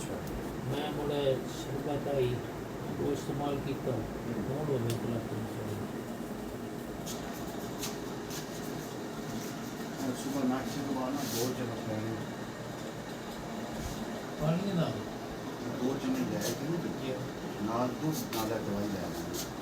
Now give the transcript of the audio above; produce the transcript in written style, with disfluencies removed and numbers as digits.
ਅੱਛਾ मैं मुड़े शरबत आई वो इस्तेमाल किया कौन हो गया गुलाब सुबह नाश्ते के बाद ना दो चम्मच खाएंगे पानी ना दो चम्मच जाएगी ना नाल दूध नाल दवाई जाएगी